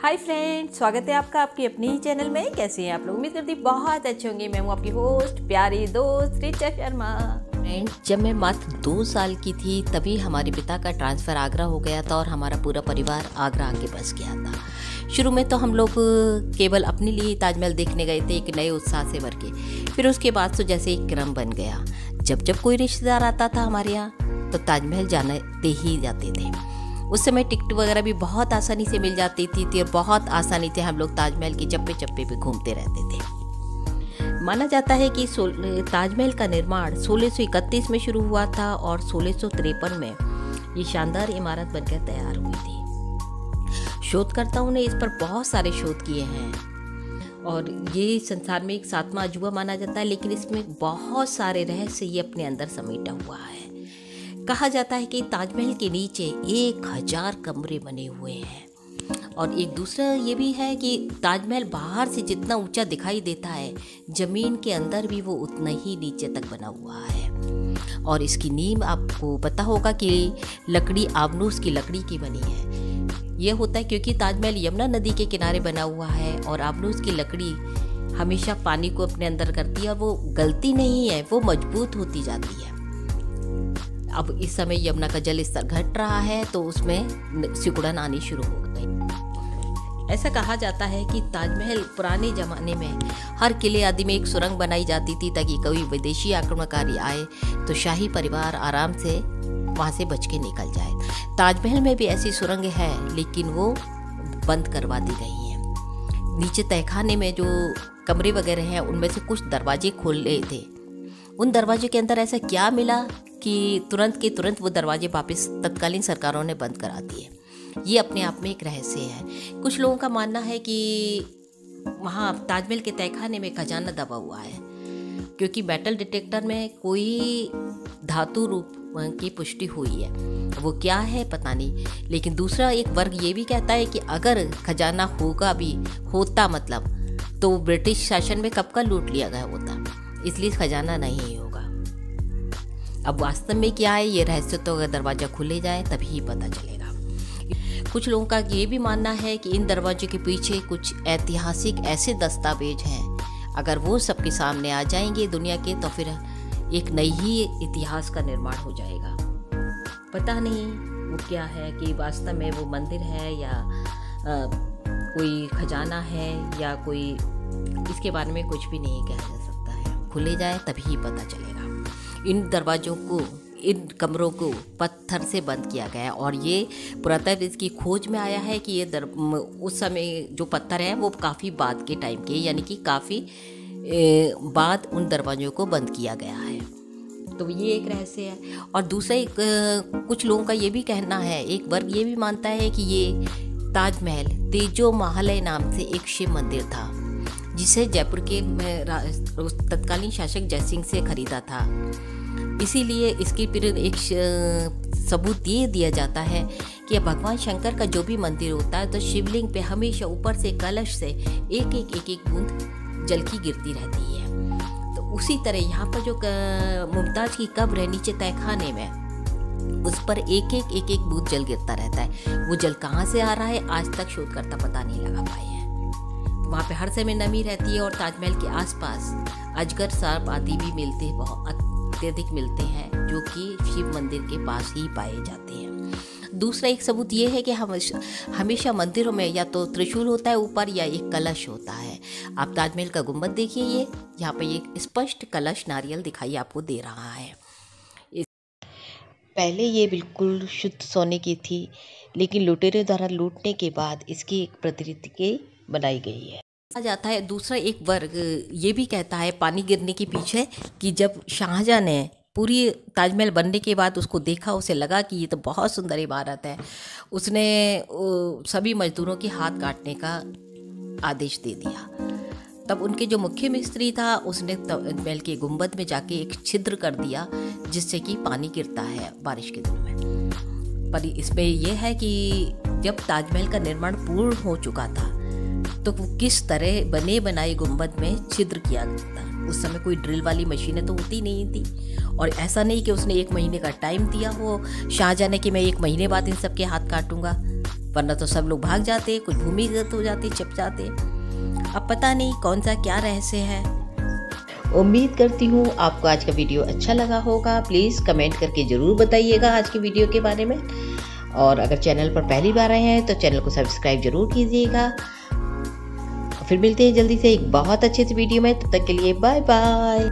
Hi friends, स्वागत है आपका आपकी अपनी ही चैनल में। कैसे हैं आप लोग? उम्मीद करती बहुत अच्छे होंगे। मैं हूँ आपकी होस्ट प्यारी दोस्त ऋचा शर्मा। फ्रेंड, जब मैं मात्र 2 साल की थी तभी हमारे पिता का ट्रांसफ़र आगरा हो गया था और हमारा पूरा परिवार आगरा आके बस गया था। शुरू में तो हम लोग केवल अपने लिए ताजमहल देखने गए थे, एक नए उत्साह से भर के। फिर उसके बाद तो जैसे एक क्रम बन गया, जब जब कोई रिश्तेदार आता था हमारे यहाँ तो ताजमहल जाते ही जाते थे। उस समय टिकट वगैरह भी बहुत आसानी से मिल जाती थी और बहुत आसानी से हम लोग ताजमहल के चप्पे चप्पे पे घूमते रहते थे। माना जाता है कि ताजमहल का निर्माण 1631 में शुरू हुआ था और 1653 में ये शानदार इमारत बनकर तैयार हुई थी। शोधकर्ताओं ने इस पर बहुत सारे शोध किए हैं और ये संसार में एक 7वां अजूबा माना जाता है, लेकिन इसमें बहुत सारे रहस्य ये अपने अंदर समेटा हुआ है। कहा जाता है कि ताजमहल के नीचे 1000 कमरे बने हुए हैं और एक दूसरा ये भी है कि ताजमहल बाहर से जितना ऊंचा दिखाई देता है, ज़मीन के अंदर भी वो उतना ही नीचे तक बना हुआ है। और इसकी नींव आपको पता होगा कि लकड़ी आबनूस की लकड़ी की बनी है। ये होता है क्योंकि ताजमहल यमुना नदी के किनारे बना हुआ है और आबनूस की लकड़ी हमेशा पानी को अपने अंदर करती है और वो गलती नहीं है, वो मजबूत होती जाती है। अब इस समय यमुना का जल स्तर घट रहा है तो उसमें सिकुड़न आनी शुरू हो गई। ऐसा कहा जाता है कि ताजमहल पुराने ज़माने में हर किले आदि में एक सुरंग बनाई जाती थी ताकि कोई विदेशी आक्रमणकारी आए तो शाही परिवार आराम से वहाँ से बच के निकल जाए। ताजमहल में भी ऐसी सुरंग है, लेकिन वो बंद करवा दी गई है। नीचे तहखाने में जो कमरे वगैरह हैं उनमें से कुछ दरवाजे खोले थे। उन दरवाजे के अंदर ऐसा क्या मिला कि तुरंत के तुरंत वो दरवाजे वापस तत्कालीन सरकारों ने बंद करा दिए। ये अपने आप में एक रहस्य है। कुछ लोगों का मानना है कि वहाँ ताजमहल के तहखाने में खजाना दबा हुआ है, क्योंकि मेटल डिटेक्टर में कोई धातु रूप की पुष्टि हुई है। वो क्या है पता नहीं, लेकिन दूसरा एक वर्ग ये भी कहता है कि अगर खजाना होगा भी होता मतलब तो ब्रिटिश शासन में कब का लूट लिया गया होता, इसलिए खजाना नहीं होगा। अब वास्तव में क्या है ये रहस्य तो अगर दरवाज़ा खुले जाए तभी ही पता चलेगा। कुछ लोगों का ये भी मानना है कि इन दरवाजे के पीछे कुछ ऐतिहासिक ऐसे दस्तावेज हैं, अगर वो सबके सामने आ जाएंगे दुनिया के तो फिर एक नई ही इतिहास का निर्माण हो जाएगा। पता नहीं वो क्या है, कि वास्तव में वो मंदिर है या कोई खजाना है या कोई, इसके बारे में कुछ भी नहीं कहा जा सकता है। खुले जाए तभी ही पता चलेगा। इन दरवाज़ों को, इन कमरों को पत्थर से बंद किया गया है और ये पुरातत्व की खोज में आया है कि ये उस समय जो पत्थर है वो काफ़ी बाद के टाइम के, यानी कि काफ़ी बाद उन दरवाज़ों को बंद किया गया है। तो ये एक रहस्य है। और दूसरा कुछ लोगों का ये भी कहना है, एक वर्ग ये भी मानता है कि ये ताजमहल तेजो महालय नाम से एक शिव मंदिर था, जिसे जयपुर के तत्कालीन शासक जयसिंह से खरीदा था। इसीलिए इसकी फिर एक सबूत ये दिया जाता है कि भगवान शंकर का जो भी मंदिर होता है तो शिवलिंग पे हमेशा ऊपर से कलश से एक बूंद जल की गिरती रहती है। तो उसी तरह यहाँ पर जो मुमताज़ की कब्र है नीचे तहखाने में, उस पर एक बूंद जल गिरता रहता है। वो जल कहाँ से आ रहा है आज तक शोधकर्ता पता नहीं लगा पाए हैं। वहाँ पे हर समय नमी रहती है और ताजमहल के आसपास अजगर सांप आदि भी मिलते हैं, बहुत अत्यधिक मिलते हैं, जो कि शिव मंदिर के पास ही पाए जाते हैं। दूसरा एक सबूत ये है कि हमेशा मंदिरों में या तो त्रिशूल होता है ऊपर या एक कलश होता है। आप ताजमहल का गुंबद देखिए, ये यहाँ पे एक स्पष्ट कलश नारियल दिखाई आपको दे रहा है। पहले ये बिल्कुल शुद्ध सोने की थी, लेकिन लुटेरे द्वारा लूटने के बाद इसकी एक प्रतिकृति बनाई गई है। कहा जाता है दूसरा एक वर्ग ये भी कहता है पानी गिरने के पीछे कि जब शाहजहां ने पूरी ताजमहल बनने के बाद उसको देखा, उसे लगा कि ये तो बहुत सुंदर इमारत है, उसने सभी मजदूरों के हाथ काटने का आदेश दे दिया। तब उनके जो मुख्य मिस्त्री था उसने ताजमहल के गुंबद में जाके एक छिद्र कर दिया जिससे कि पानी गिरता है बारिश के दिनों में। पर इसमें यह है कि जब ताजमहल का निर्माण पूर्ण हो चुका था तो वो किस तरह बने बनाए गुंबद में छिद्र किया था। उस समय कोई ड्रिल वाली मशीनें तो होती नहीं थी और ऐसा नहीं कि उसने 1 महीने का टाइम दिया हो शाहजहां ने कि मैं 1 महीने बाद इन सब के हाथ काटूंगा। वरना तो सब लोग भाग जाते, कुछ भूमिगत हो जाते, छिप जाते। अब पता नहीं कौन सा क्या रहस्य है। उम्मीद करती हूँ आपको आज का वीडियो अच्छा लगा होगा। प्लीज़ कमेंट करके ज़रूर बताइएगा आज की वीडियो के बारे में। और अगर चैनल पर पहली बार आए हैं तो चैनल को सब्सक्राइब जरूर कीजिएगा। फिर मिलते हैं जल्दी से एक बहुत अच्छे से वीडियो में। तब तक के लिए बाय बाय।